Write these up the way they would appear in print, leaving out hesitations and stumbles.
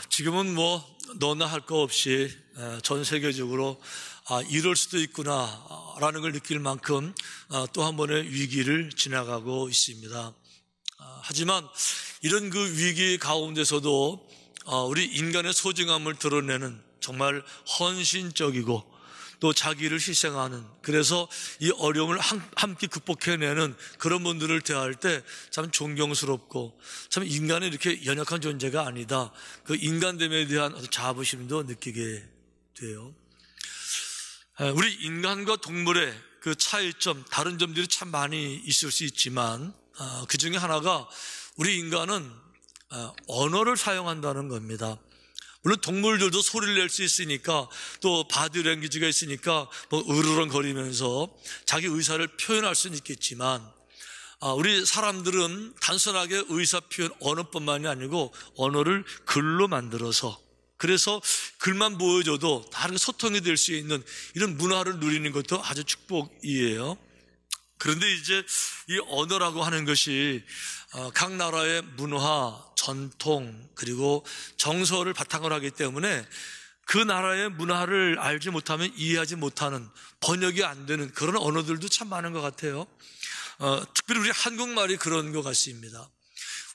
지금은 너나 할 거 없이 전 세계적으로 이럴 수도 있구나라는 걸 느낄 만큼 또 한 번의 위기를 지나가고 있습니다. 하지만 이런 그 위기 가운데서도 우리 인간의 소중함을 드러내는 정말 헌신적이고 또 자기를 희생하는, 그래서 이 어려움을 함께 극복해내는 그런 분들을 대할 때 참 존경스럽고, 참 인간은 이렇게 연약한 존재가 아니다, 그 인간됨에 대한 자부심도 느끼게 돼요. 우리 인간과 동물의 그 차이점, 다른 점들이 참 많이 있을 수 있지만 그 중에 하나가 우리 인간은 언어를 사용한다는 겁니다. 물론 동물들도 소리를 낼 수 있으니까, 또 바디랭귀지가 있으니까 으르렁거리면서 자기 의사를 표현할 수는 있겠지만, 우리 사람들은 단순하게 의사 표현 언어뿐만이 아니고 언어를 글로 만들어서, 그래서 글만 보여줘도 다른 소통이 될 수 있는 이런 문화를 누리는 것도 아주 축복이에요. 그런데 이제 이 언어라고 하는 것이 각 나라의 문화, 전통, 그리고 정서를 바탕으로 하기 때문에 그 나라의 문화를 알지 못하면 이해하지 못하는, 번역이 안 되는 그런 언어들도 참 많은 것 같아요. 특별히 우리 한국말이 그런 것 같습니다.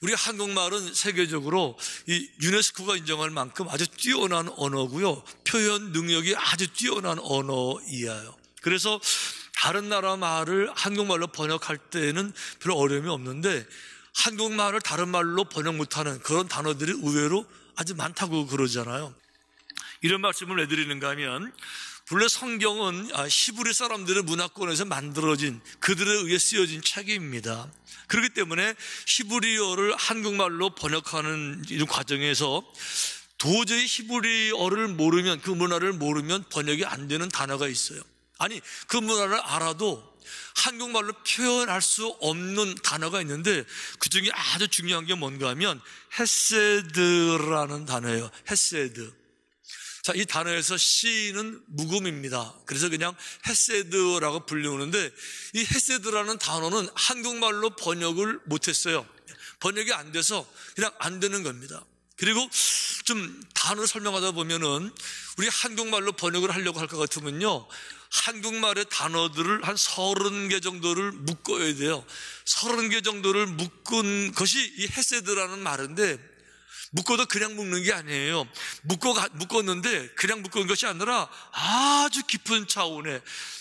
우리 한국말은 세계적으로 이 유네스코가 인정할 만큼 아주 뛰어난 언어고요, 표현 능력이 아주 뛰어난 언어이에요. 그래서 다른 나라 말을 한국말로 번역할 때는 별로 어려움이 없는데, 한국말을 다른 말로 번역 못하는 그런 단어들이 의외로 아주 많다고 그러잖아요. 이런 말씀을 왜 드리는가 하면, 본래 성경은 히브리 사람들의 문화권에서 만들어진, 그들에 의해 쓰여진 책입니다. 그렇기 때문에 히브리어를 한국말로 번역하는 이 과정에서 도저히 히브리어를 모르면, 그 문화를 모르면 번역이 안 되는 단어가 있어요. 아니, 그 문화를 알아도 한국말로 표현할 수 없는 단어가 있는데, 그 중에 아주 중요한 게 뭔가 하면 헤세드라는 단어예요. 헤세드. 자, 이 단어에서 시는 묵음입니다. 그래서 그냥 헤세드라고 불리우는데, 이 헤세드라는 단어는 한국말로 번역을 못했어요. 번역이 안 돼서 그냥 안 되는 겁니다. 그리고 좀 단어를 설명하다 보면은, 우리 한국말로 번역을 하려고 할 것 같으면요, 한국말의 단어들을 한 30개 정도를 묶어야 돼요. 30개 정도를 묶은 것이 이 헤세드라는 말인데, 묶어도 그냥 묶는 게 아니에요. 묶었는데 그냥 묶은 것이 아니라 아주 깊은 차원의,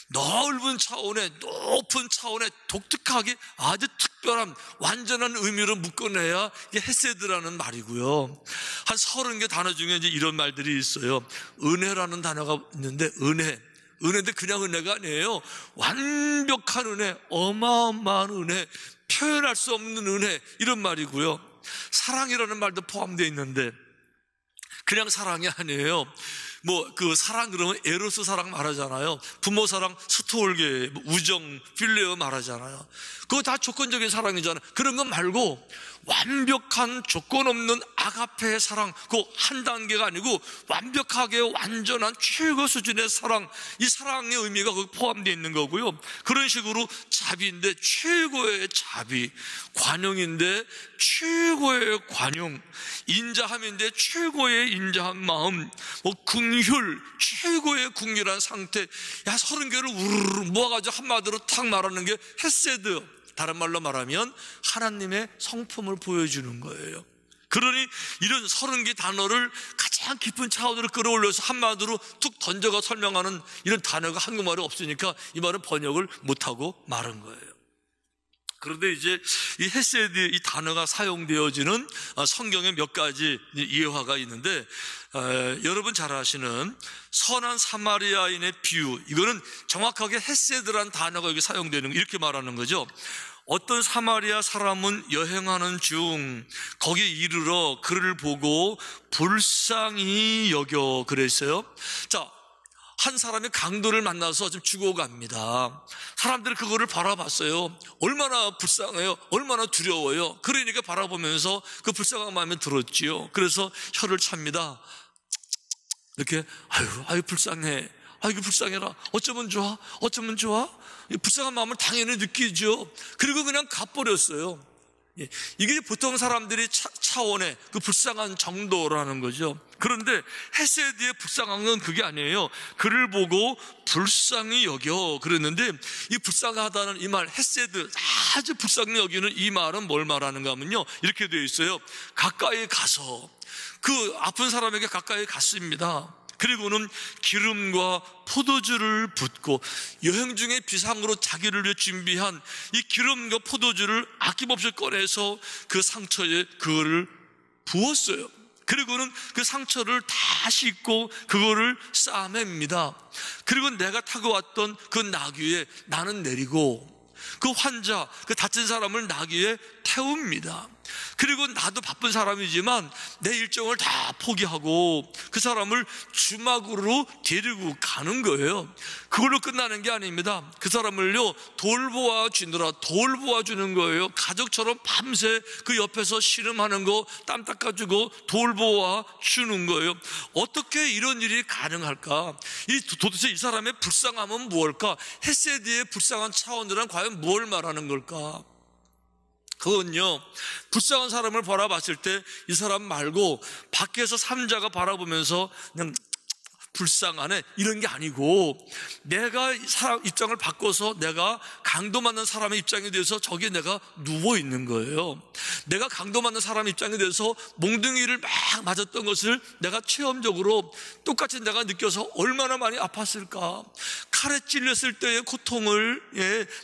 넓은 차원의, 높은 차원의 독특하게 아주 특별한 완전한 의미로 묶어내야 이게 헤세드라는 말이고요. 한 30개 단어 중에 이제 이런 말들이 있어요. 은혜라는 단어가 있는데, 은혜인데 그냥 은혜가 아니에요. 완벽한 은혜, 어마어마한 은혜, 표현할 수 없는 은혜, 이런 말이고요. 사랑이라는 말도 포함되어 있는데, 그냥 사랑이 아니에요. 그 사랑 그러면 에로스 사랑 말하잖아요. 부모 사랑, 스토르게, 우정, 필레어 말하잖아요. 그거 다 조건적인 사랑이잖아요. 그런 건 말고 완벽한 조건 없는 아가페의 사랑, 그 한 단계가 아니고 완벽하게 완전한 최고 수준의 사랑, 이 사랑의 의미가 거기 포함되어 있는 거고요. 그런 식으로 자비인데 최고의 자비, 관용인데 최고의 관용, 인자함인데 최고의 인자한 마음, 긍휼, 최고의 긍휼한 상태. 야, 30개를 우르르 모아가지고 한마디로 탁 말하는 게 헤세드. 다른 말로 말하면 하나님의 성품을 보여주는 거예요. 그러니 이런 30개 단어를 가장 깊은 차원으로 끌어올려서 한마디로 툭 던져가 설명하는 이런 단어가 한국말에 없으니까 이 말은 번역을 못하고 말은 거예요. 그런데 이제 이 헤세드, 이 단어가 사용되어지는 성경에 몇 가지 예화가 있는데, 여러분 잘 아시는 선한 사마리아인의 비유, 이거는 정확하게 헤세드라는 단어가 여기 사용되는, 이렇게 말하는 거죠. 어떤 사마리아 사람은 여행하는 중 거기에 이르러 그를 보고 불쌍히 여겨, 그랬어요. 자, 한 사람이 강도를 만나서 좀 죽어갑니다. 사람들이 그거를 바라봤어요. 얼마나 불쌍해요, 얼마나 두려워요. 그러니까 바라보면서 그 불쌍한 마음이 들었지요. 그래서 혀를 찹니다. 이렇게 아유 불쌍해, 아이고 불쌍해라, 어쩌면 좋아, 어쩌면 좋아. 이 불쌍한 마음을 당연히 느끼죠. 그리고 그냥 가버렸어요. 예, 이게 보통 사람들이 차원의 그 불쌍한 정도라는 거죠. 그런데 헤세드의 불쌍한 건 그게 아니에요. 그를 보고 불쌍히 여겨 그랬는데, 이 불쌍하다는 이 말, 헤세드, 아주 불쌍히 여기는 이 말은 뭘 말하는가 하면요, 이렇게 되어 있어요. 가까이 가서 그 아픈 사람에게 가까이 갔습니다. 그리고는 기름과 포도주를 붓고, 여행 중에 비상으로 자기를 위해 준비한 이 기름과 포도주를 아낌없이 꺼내서 그 상처에 그거를 부었어요. 그리고는 그 상처를 다 씻고 그거를 싸맵니다. 그리고 내가 타고 왔던 그 나귀에 나는 내리고 그 환자, 그 다친 사람을 나귀에 태웁니다. 그리고 나도 바쁜 사람이지만 내 일정을 다 포기하고 그 사람을 주막으로 데리고 가는 거예요. 그걸로 끝나는 게 아닙니다. 그 사람을요, 돌보아 주는 거예요. 가족처럼 밤새 그 옆에서 씨름하는 거, 땀 닦아주고 돌보아 주는 거예요. 어떻게 이런 일이 가능할까? 도대체 이 사람의 불쌍함은 무엇일까? 헤세드의 불쌍한 차원들은 과연 뭘 말하는 걸까? 그건요, 불쌍한 사람을 바라봤을 때 이 사람 말고 밖에서 삼자가 바라보면서 그냥 불쌍하네 이런 게 아니고, 내가 사람 입장을 바꿔서 내가 강도 맞는 사람의 입장이 돼서 저기에 내가 누워 있는 거예요. 내가 강도 맞는 사람 입장이 돼서 몽둥이를 막 맞았던 것을 내가 체험적으로 똑같이 내가 느껴서 얼마나 많이 아팠을까. 칼에 찔렸을 때의 고통을,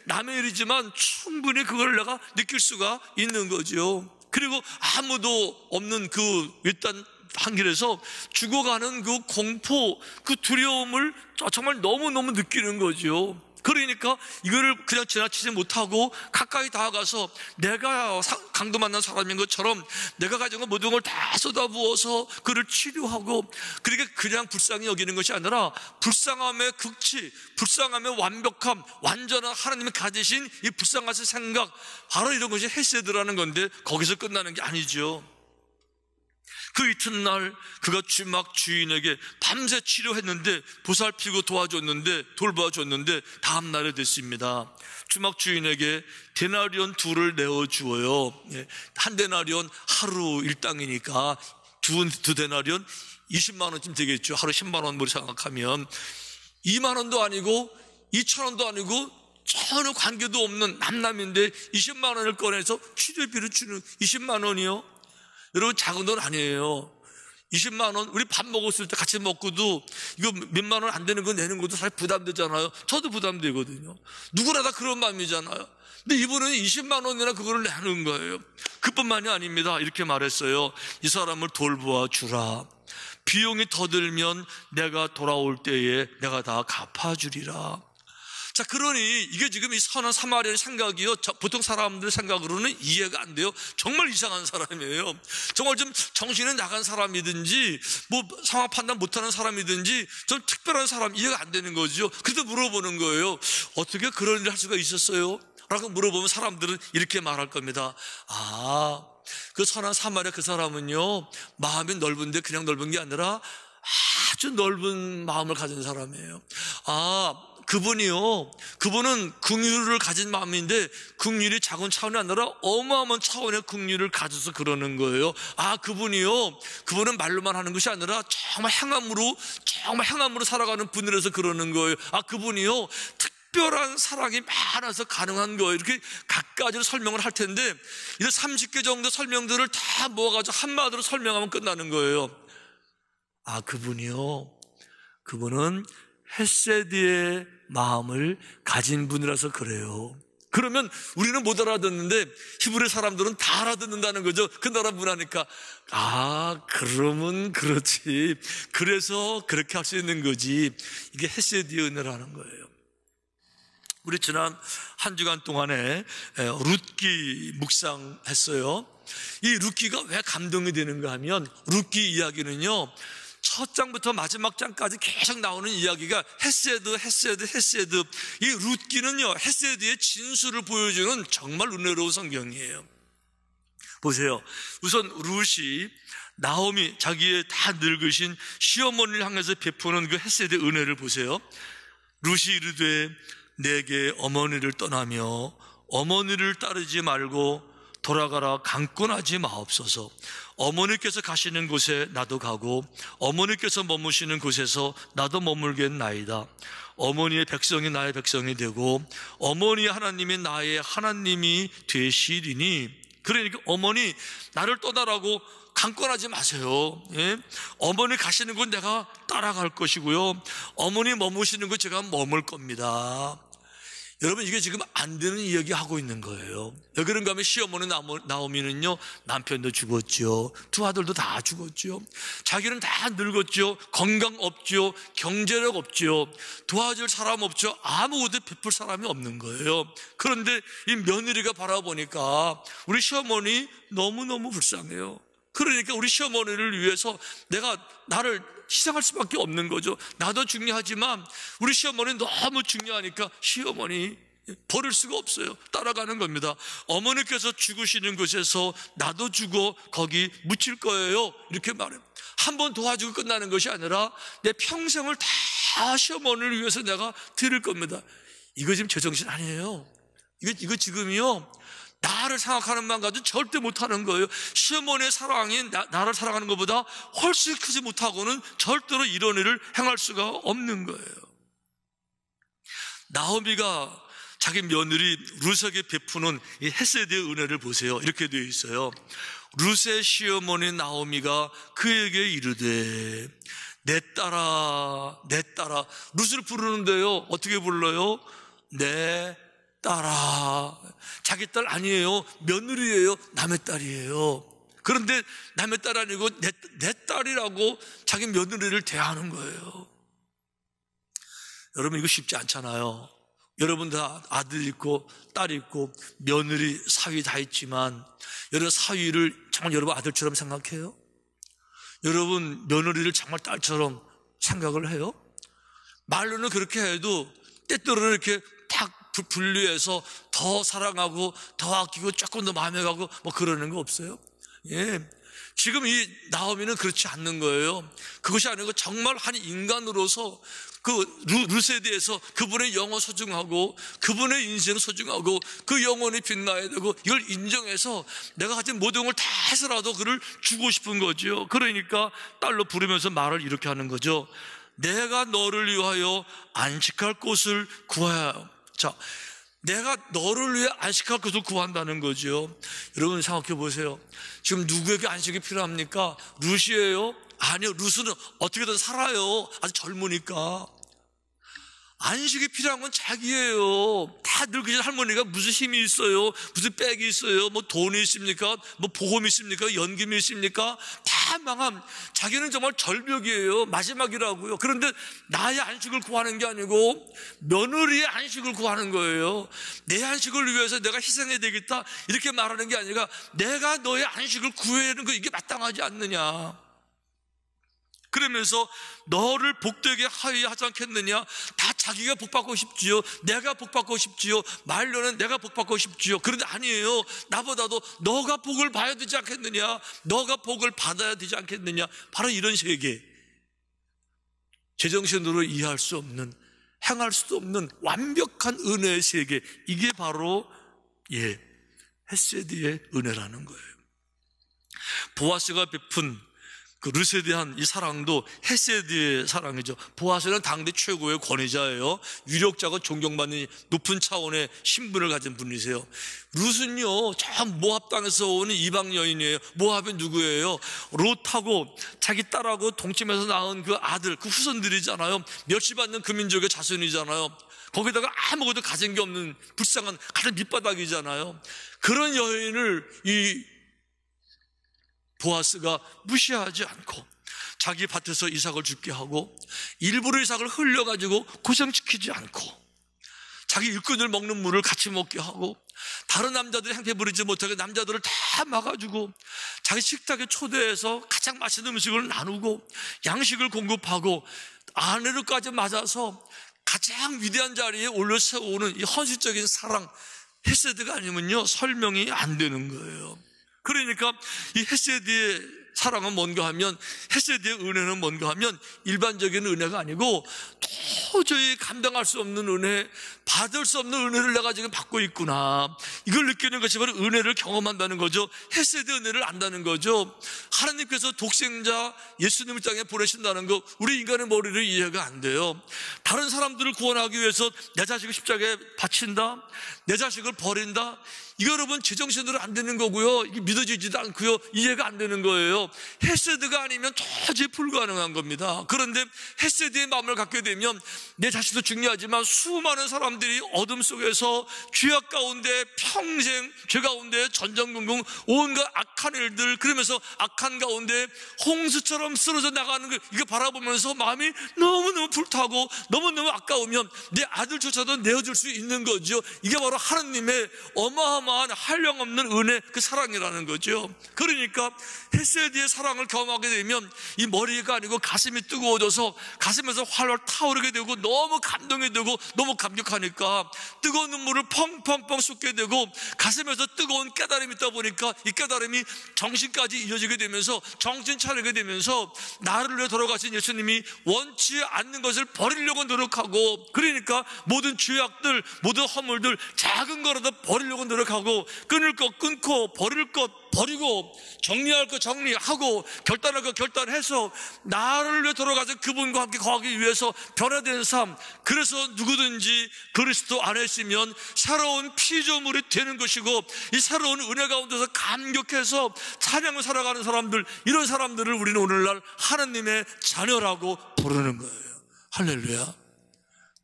남의 일이지만 충분히 그걸 내가 느낄 수가 있는 거죠. 그리고 아무도 없는 그 일단 한길에서 죽어가는 그 공포, 그 두려움을 정말 너무너무 느끼는 거죠. 그러니까 이거를 그냥 지나치지 못하고 가까이 다가가서 내가 강도 만난 사람인 것처럼 내가 가진 모든 걸 다 쏟아부어서 그를 치료하고, 그러니까 그냥 불쌍히 여기는 것이 아니라 불쌍함의 극치, 불쌍함의 완벽함, 완전한 하나님이 가지신 이 불쌍하신 생각, 바로 이런 것이 헤세드라는 건데, 거기서 끝나는 게 아니죠. 그 이튿날 그가 주막 주인에게 밤새 치료했는데, 보살피고 도와줬는데, 돌봐줬는데 다음날에 됐습니다. 주막 주인에게 데나리온 2를 내어주어요. 한 데나리온 하루 일당이니까 두 데나리온 20만 원쯤 되겠죠. 하루 10만 원으로 생각하면 2만 원도 아니고 2천 원도 아니고 전혀 관계도 없는 남남인데 20만 원을 꺼내서 치료비를 주는 20만 원이요? 여러분, 작은 돈 아니에요. 20만 원, 우리 밥 먹었을 때 같이 먹고도 이거 몇만 원 안 되는 거 내는 것도 사실 부담되잖아요. 저도 부담되거든요. 누구나 다 그런 마음이잖아요. 근데 이분은 20만 원이나 그거를 내는 거예요. 그뿐만이 아닙니다. 이렇게 말했어요. 이 사람을 돌보아 주라. 비용이 더 들면 내가 돌아올 때에 내가 다 갚아주리라. 자, 그러니 이게 지금 이 선한 사마리아의 생각이요, 보통 사람들 생각으로는 이해가 안 돼요. 정말 이상한 사람이에요. 정말 좀 정신이 나간 사람이든지 뭐 상황 판단 못하는 사람이든지 좀 특별한 사람, 이해가 안 되는 거죠. 그래서 물어보는 거예요. 어떻게 그런 일을 할 수가 있었어요? 라고 물어보면 사람들은 이렇게 말할 겁니다. 그 선한 사마리아 그 사람은요, 마음이 넓은데 그냥 넓은 게 아니라 아주 넓은 마음을 가진 사람이에요. 그분은 긍휼을 가진 마음인데, 긍휼이 작은 차원이 아니라 어마어마한 차원의 긍휼을 가져서 그러는 거예요. 그분은 말로만 하는 것이 아니라 정말 행함으로 살아가는 분이라서 그러는 거예요. 그분이요, 특별한 사랑이 많아서 가능한 거예요. 이렇게 각가지로 설명을 할 텐데, 이런 30개 정도 설명들을 다 모아가지고 한마디로 설명하면 끝나는 거예요. 그분은 헤세드의 마음을 가진 분이라서 그래요. 그러면 우리는 못 알아듣는데 히브리 사람들은 다 알아듣는다는 거죠. 그 나라 문화니까. 그러면 그렇지. 그래서 그렇게 할 수 있는 거지. 이게 헤세드의 은혜라는 거예요. 우리 지난 한 주간 동안에 룻기 묵상했어요. 이 룻기가 왜 감동이 되는가 하면, 룻기 이야기는요, 첫 장부터 마지막 장까지 계속 나오는 이야기가 헤세드. 이 룻기는요, 헤세드의 진수를 보여주는 정말 은혜로운 성경이에요. 보세요. 우선 룻이 나오미, 자기의 다 늙으신 시어머니를 향해서 베푸는 그 헤세드의 은혜를 보세요. 룻이 이르되 내게 어머니를 떠나며 어머니를 따르지 말고 돌아가라 강권하지 마옵소서. 어머니께서 가시는 곳에 나도 가고 어머니께서 머무시는 곳에서 나도 머물겠나이다. 어머니의 백성이 나의 백성이 되고 어머니 하나님이 나의 하나님이 되시리니. 그러니까 어머니 나를 떠나라고 강권하지 마세요. 예? 어머니 가시는 곳 내가 따라갈 것이고요, 어머니 머무시는 곳 제가 머물 겁니다. 여러분, 이게 지금 안 되는 이야기 하고 있는 거예요. 왜 그런가 하면 시어머니 나오미는요, 남편도 죽었죠, 두 아들도 다 죽었죠, 자기는 다 늙었죠, 건강 없죠, 경제력 없죠, 도와줄 사람 없죠, 아무것도 베풀 사람이 없는 거예요. 그런데 이 며느리가 바라보니까 우리 시어머니 너무너무 불쌍해요. 그러니까 우리 시어머니를 위해서 나를 희생할 수밖에 없는 거죠. 나도 중요하지만 우리 시어머니는 너무 중요하니까 시어머니 버릴 수가 없어요. 따라가는 겁니다. 어머니께서 죽으시는 곳에서 나도 죽어 거기 묻힐 거예요, 이렇게 말해요. 한 번 도와주고 끝나는 것이 아니라 내 평생을 다 시어머니를 위해서 내가 드릴 겁니다. 이거 지금 제정신 아니에요. 이거 지금이요, 나를 생각하는 마음 가지고 절대 못하는 거예요. 시어머니의 사랑이 나를 사랑하는 것보다 훨씬 크지 못하고는 절대로 이런 일을 행할 수가 없는 거예요. 나오미가 자기 며느리 룻에게 베푸는 이 헤세드의 은혜를 보세요. 이렇게 되어 있어요. 룻의 시어머니 나오미가 그에게 이르되 내 딸아, 내 딸아. 룻을 부르는데요, 어떻게 불러요? 내 딸아. 자기 딸 아니에요, 며느리예요, 남의 딸이에요. 그런데 남의 딸 아니고 내 딸이라고 자기 며느리를 대하는 거예요. 여러분, 이거 쉽지 않잖아요. 여러분 다 아들 있고 딸 있고 며느리 사위 다 있지만 여러분 사위를 정말 여러분 아들처럼 생각해요? 여러분 며느리를 정말 딸처럼 생각을 해요? 말로는 그렇게 해도 때때로는 이렇게 탁 분리해서 더 사랑하고 더 아끼고 조금 더 마음에 가고 뭐 그러는 거 없어요? 예. 지금 이 나오미는 그렇지 않는 거예요. 그것이 아니고 정말 한 인간으로서 그 룻에 대해서 그분의 영혼 소중하고 그분의 인생 소중하고 그 영혼이 빛나야 되고 이걸 인정해서 내가 가진 모든 걸 다 해서라도 그를 주고 싶은 거죠. 그러니까 딸로 부르면서 말을 이렇게 하는 거죠. 내가 너를 위하여 안식할 곳을 구하여. 자, 내가 너를 위해 안식할 것을 구한다는 거죠. 여러분 생각해 보세요. 지금 누구에게 안식이 필요합니까? 룻이에요? 아니요, 룻은 어떻게든 살아요. 아직 젊으니까. 안식이 필요한 건 자기예요. 다 늙으신 할머니가 무슨 힘이 있어요? 무슨 빽이 있어요? 뭐 돈이 있습니까? 뭐 복음이 있습니까? 연금이 있습니까? 다 망함. 자기는 정말 절벽이에요. 마지막이라고요. 그런데 나의 안식을 구하는 게 아니고 며느리의 안식을 구하는 거예요. 내 안식을 위해서 내가 희생해야 되겠다 이렇게 말하는 게 아니라 내가 너의 안식을 구해야 하는 거, 이게 마땅하지 않느냐. 그러면서 너를 복되게 하지 않겠느냐. 다 자기가 복받고 싶지요. 내가 복받고 싶지요. 말로는 내가 복받고 싶지요. 그런데 아니에요. 나보다도 너가 복을 봐야 되지 않겠느냐. 너가 복을 받아야 되지 않겠느냐. 바로 이런 세계, 제정신으로 이해할 수 없는, 행할 수도 없는 완벽한 은혜의 세계, 이게 바로 헤세드의 은혜라는 거예요. 보아스가 베푼 그 룻에 대한 이 사랑도 헤세드의 사랑이죠. 보아스는 당대 최고의 권위자예요. 유력자가 존경받는 높은 차원의 신분을 가진 분이세요. 룻은요, 저 모압 땅에서 오는 이방 여인이에요. 모압이 누구예요? 롯하고 자기 딸하고 동침해서 낳은 그 아들, 그 후손들이잖아요. 멸시받는 그 민족의 자손이잖아요. 거기다가 아무것도 가진 게 없는 불쌍한 가장 밑바닥이잖아요. 그런 여인을 이 보아스가 무시하지 않고 자기 밭에서 이삭을 죽게 하고 일부러 이삭을 흘려가지고 고생시키지 않고 자기 일꾼들 먹는 물을 같이 먹게 하고 다른 남자들이 행패 부리지 못하게 남자들을 다 막아주고 자기 식탁에 초대해서 가장 맛있는 음식을 나누고 양식을 공급하고 아내를까지 맞아서 가장 위대한 자리에 올려 세우는 이 헌신적인 사랑, 헤세드가 아니면요 설명이 안 되는 거예요. 그러니까 이 헤세드의 사랑은 뭔가 하면, 헤세드의 은혜는 뭔가 하면 일반적인 은혜가 아니고 도저히 감당할 수 없는 은혜, 받을 수 없는 은혜를 내가 지금 받고 있구나, 이걸 느끼는 것이 바로 은혜를 경험한다는 거죠. 헤세드 은혜를 안다는 거죠. 하나님께서 독생자 예수님을 땅에 보내신다는 거, 우리 인간의 머리를 이해가 안 돼요. 다른 사람들을 구원하기 위해서 내 자식을 십자가에 바친다, 내 자식을 버린다, 이거 여러분 제정신으로 안 되는 거고요. 이게 믿어지지도 않고요. 이해가 안 되는 거예요. 헤세드가 아니면 도저히 불가능한 겁니다. 그런데 헤세드의 마음을 갖게 되면 내 자신도 중요하지만 수많은 사람들이 어둠 속에서 죄악 가운데 평생 죄 가운데 전전긍긍 온갖 악한 일들, 그러면서 악한 가운데 홍수처럼 쓰러져 나가는 걸 이거 바라보면서 마음이 너무너무 불타고 너무너무 아까우면 내 아들조차도 내어줄 수 있는 거죠. 이게 바로 하나님의 어마어마한 한량없는 은혜, 그 사랑이라는 거죠. 그러니까 헤세드의 사랑을 경험하게 되면 이 머리가 아니고 가슴이 뜨거워져서 가슴에서 활활 타오르게 되고 너무 감동이 되고 너무 감격하니까 뜨거운 눈물을 펑펑펑 쏟게 되고 가슴에서 뜨거운 깨달음이 있다 보니까 이 깨달음이 정신까지 이어지게 되면서 정신 차리게 되면서 나를 위해 돌아가신 예수님이 원치 않는 것을 버리려고 노력하고, 그러니까 모든 죄악들, 모든 허물들 작은 거라도 버리려고 노력하고, 끊을 것 끊고 버릴 것 버리고 정리할 것 정리하고 결단할 것 결단해서 나를 위해 돌아가서 그분과 함께 거하기 위해서 변화된 삶, 그래서 누구든지 그리스도 안에 있으면 새로운 피조물이 되는 것이고, 이 새로운 은혜 가운데서 감격해서 찬양을 살아가는 사람들, 이런 사람들을 우리는 오늘날 하나님의 자녀라고 부르는 거예요. 할렐루야.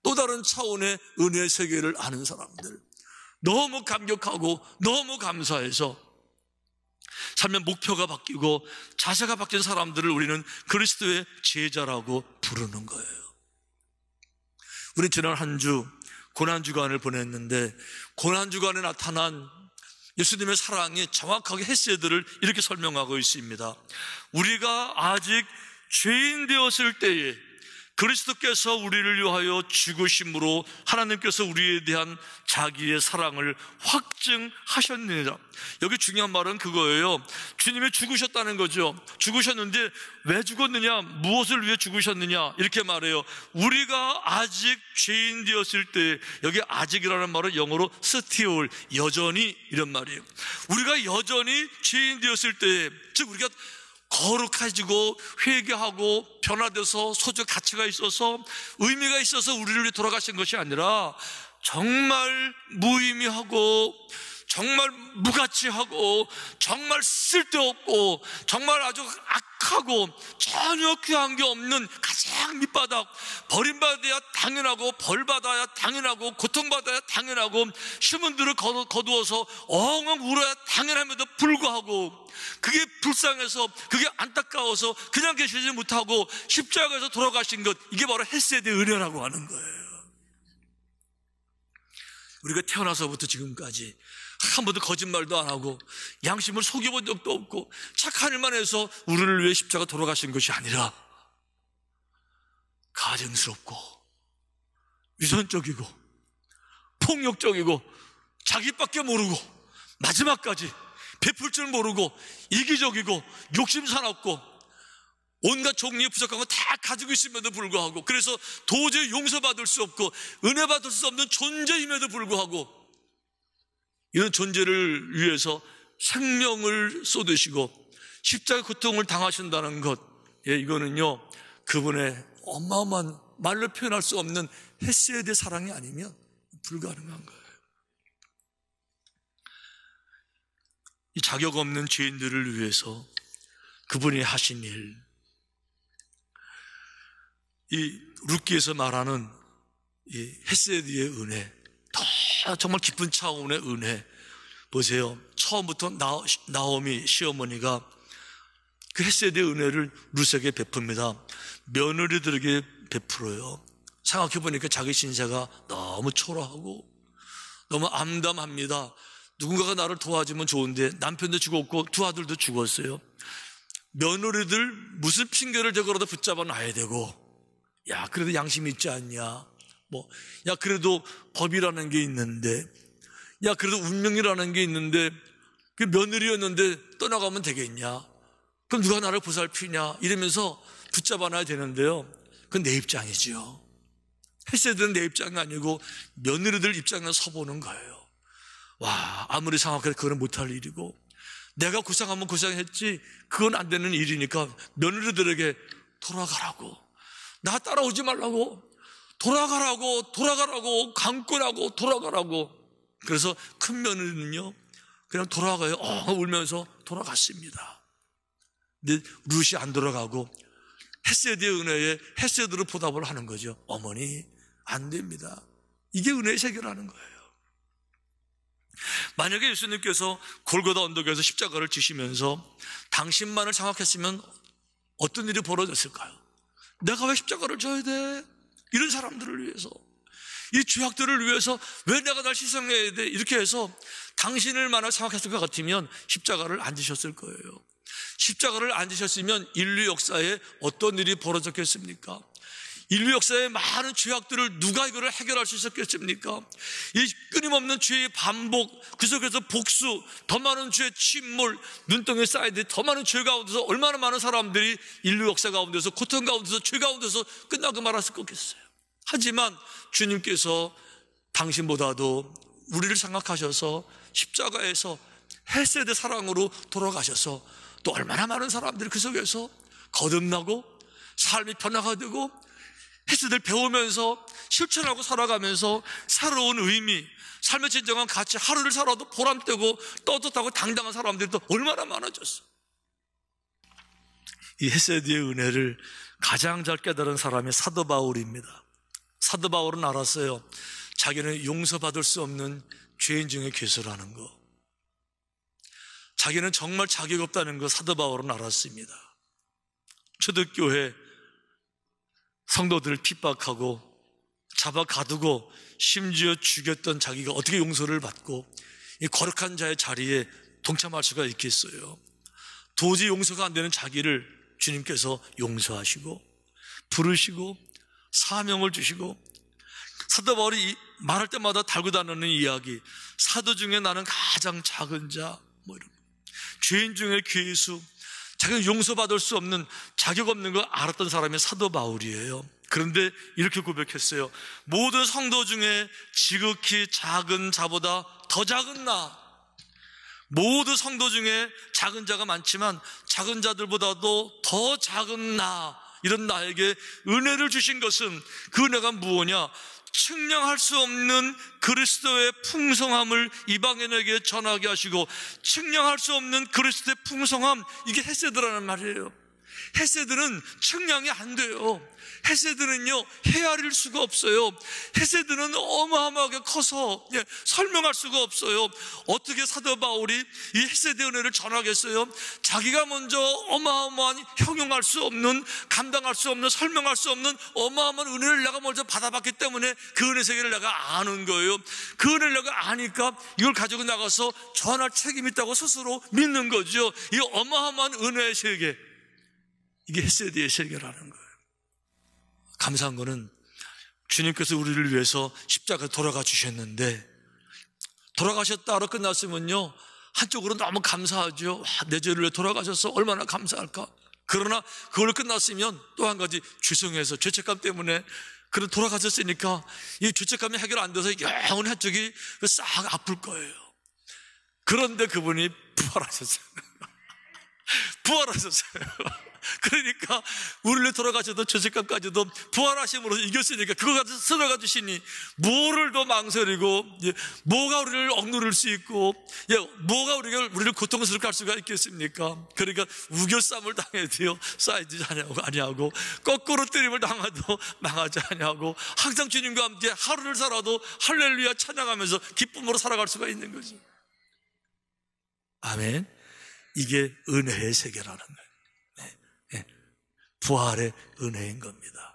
또 다른 차원의 은혜의 세계를 아는 사람들, 너무 감격하고 너무 감사해서 삶의 목표가 바뀌고 자세가 바뀐 사람들을 우리는 그리스도의 제자라고 부르는 거예요. 우리 지난 한 주 고난주간을 보냈는데, 고난주간에 나타난 예수님의 사랑이 정확하게 헤세드를 이렇게 설명하고 있습니다. 우리가 아직 죄인 되었을 때에 그리스도께서 우리를 위하여 죽으심으로 하나님께서 우리에 대한 자기의 사랑을 확증하셨느니라. 여기 중요한 말은 그거예요. 주님이 죽으셨다는 거죠. 죽으셨는데 왜 죽었느냐, 무엇을 위해 죽으셨느냐, 이렇게 말해요. 우리가 아직 죄인 되었을 때, 여기 아직이라는 말은 영어로 still, 여전히, 이런 말이에요. 우리가 여전히 죄인 되었을 때, 즉 우리가 거룩해지고 회개하고 변화돼서 소적 가치가 있어서 의미가 있어서 우리를 위해 돌아가신 것이 아니라 정말 무의미하고 정말 무가치하고 정말 쓸데없고 정말 아주 악하고 전혀 귀한 게 없는 가장 밑바닥, 버림받아야 당연하고 벌받아야 당연하고 고통받아야 당연하고 신문들을 거두어서 엉엉 울어야 당연함에도 불구하고 그게 불쌍해서 그게 안타까워서 그냥 계시지 못하고 십자가에서 돌아가신 것, 이게 바로 헤세드의 은혜라고 하는 거예요. 우리가 태어나서부터 지금까지 한 번도 거짓말도 안 하고 양심을 속여본 적도 없고 착한 일만 해서 우리를 위해 십자가 돌아가신 것이 아니라 가증스럽고 위선적이고 폭력적이고 자기밖에 모르고 마지막까지 베풀 줄 모르고 이기적이고 욕심사납고 온갖 종류의 부족한 거 다 가지고 있음에도 불구하고, 그래서 도저히 용서받을 수 없고 은혜 받을 수 없는 존재임에도 불구하고 이런 존재를 위해서 생명을 쏟으시고 십자가 고통을 당하신다는 것, 이거는요 그분의 어마어마한 말로 표현할 수 없는 헤세드의 사랑이 아니면 불가능한 거예요. 이 자격 없는 죄인들을 위해서 그분이 하신 일, 이 룻기에서 말하는 이 헤세드의 은혜, 정말 깊은 차원의 은혜. 보세요. 처음부터 나오미 시어머니가 그 헤세드의 은혜를 룻에게 베풉니다. 며느리들에게 베풀어요. 생각해보니까 자기 신세가 너무 초라하고 너무 암담합니다. 누군가가 나를 도와주면 좋은데 남편도 죽었고 두 아들도 죽었어요. 며느리들 무슨 핑계를 대고라도 붙잡아 놔야 되고, 야 그래도 양심이 있지 않냐, 야 그래도 법이라는 게 있는데, 야 그래도 운명이라는 게 있는데 그 며느리였는데 떠나가면 되겠냐, 그럼 누가 나를 보살피냐 이러면서 붙잡아놔야 되는데요, 그건 내 입장이지요. 헤세드는 내 입장이 아니고 며느리들 입장에서 서보는 거예요. 와, 아무리 생각해도 그건 못할 일이고, 내가 고생하면 고생했지 그건 안 되는 일이니까 며느리들에게 돌아가라고, 나 따라오지 말라고, 돌아가라고, 강권하고 돌아가라고. 그래서 큰 며느리는요 그냥 돌아가요. 울면서 돌아갔습니다. 근데 룻이 안 돌아가고 헤세드의 은혜에 헤세드로 보답을 하는 거죠. 어머니, 안 됩니다. 이게 은혜의 세계라는 거예요. 만약에 예수님께서 골고다 언덕에서 십자가를 지시면서 당신만을 생각했으면 어떤 일이 벌어졌을까요? 내가 왜 십자가를 져야 돼? 이런 사람들을 위해서, 이 죄악들을 위해서 왜 내가 날 희생해야 돼? 이렇게 해서 당신을만을 생각했을 것 같으면 십자가를 안 지셨을 거예요. 십자가를 안 지셨으면 인류 역사에 어떤 일이 벌어졌겠습니까? 인류 역사의 많은 죄악들을 누가 이거를 해결할 수 있었겠습니까? 이 끊임없는 죄의 반복, 그 속에서 복수, 더 많은 죄의 침몰, 눈덩이에 쌓이듯 더 많은 죄 가운데서 얼마나 많은 사람들이 인류 역사 가운데서, 고통 가운데서, 죄 가운데서 끝나고 말았을 거겠어요. 하지만 주님께서 당신보다도 우리를 생각하셔서 십자가에서 헤세드 사랑으로 돌아가셔서 또 얼마나 많은 사람들이 그 속에서 거듭나고 삶이 변화가 되고 헤세드를 배우면서 실천하고 살아가면서 새로운 의미, 삶의 진정한 가치, 하루를 살아도 보람되고 떳떳하고 당당한 사람들이 또 얼마나 많아졌어. 이 헤세드의 은혜를 가장 잘 깨달은 사람이 사도 바울입니다. 사도 바울은 알았어요. 자기는 용서받을 수 없는 죄인 중에 괴수라는 거, 자기는 정말 자격 없다는 거 사도 바울은 알았습니다. 초대교회 성도들을 핍박하고 잡아 가두고 심지어 죽였던 자기가 어떻게 용서를 받고 이 거룩한 자의 자리에 동참할 수가 있겠어요? 도저히 용서가 안 되는 자기를 주님께서 용서하시고 부르시고 사명을 주시고, 사도 바울이 말할 때마다 달고 다니는 이야기, 사도 중에 나는 가장 작은 자, 뭐 이런, 죄인 중에 괴수, 자기가 용서받을 수 없는, 자격 없는 걸 알았던 사람이 사도 바울이에요. 그런데 이렇게 고백했어요. 모든 성도 중에 지극히 작은 자보다 더 작은 나, 모든 성도 중에 작은 자가 많지만 작은 자들보다도 더 작은 나, 이런 나에게 은혜를 주신 것은, 그 은혜가 무엇이냐? 측량할 수 없는 그리스도의 풍성함을 이방인에게 전하게 하시고, 측량할 수 없는 그리스도의 풍성함, 이게 헤세드라는 말이에요. 헤세드는 측량이 안 돼요. 헤세드는요 헤아릴 수가 없어요. 헤세드는 어마어마하게 커서 설명할 수가 없어요. 어떻게 사도 바울이 이 헤세드의 은혜를 전하겠어요? 자기가 먼저 어마어마한, 형용할 수 없는, 감당할 수 없는, 설명할 수 없는 어마어마한 은혜를 내가 먼저 받아봤기 때문에 그 은혜 세계를 내가 아는 거예요. 그 은혜를 내가 아니까 이걸 가지고 나가서 전할 책임이 있다고 스스로 믿는 거죠. 이 어마어마한 은혜의 세계, 이게 헤세드의 세계라는 거예요. 감사한 거는 주님께서 우리를 위해서 십자가에 돌아가 주셨는데, 돌아가셨다 하러 끝났으면요 한쪽으로 너무 감사하죠. 내 죄를 위해 돌아가셔서 얼마나 감사할까. 그러나 그걸로 끝났으면 또 한 가지, 죄송해서 죄책감 때문에 그런 돌아가셨으니까 이 죄책감이 해결 안 돼서 영원 한쪽이 싹 아플 거예요. 그런데 그분이 부활하셨어요. 부활하셨어요. 그러니까 우리를 돌아가셔도 죄책감까지도 부활하심으로 이겼으니까 그거 가지고 쓸어가 주시니 뭐를 더 망설이고, 뭐가 우리를 억누를 수 있고, 뭐가 우리를 고통스럽게 할 수가 있겠습니까? 그러니까 우겨쌈을 당해도요 쌓이지 아니하고, 거꾸로 때림을 당해도 망하지 아니하고, 항상 주님과 함께 하루를 살아도 할렐루야 찬양하면서 기쁨으로 살아갈 수가 있는 거죠. 아멘. 이게 은혜의 세계라는 거예요. 부활의 은혜인 겁니다.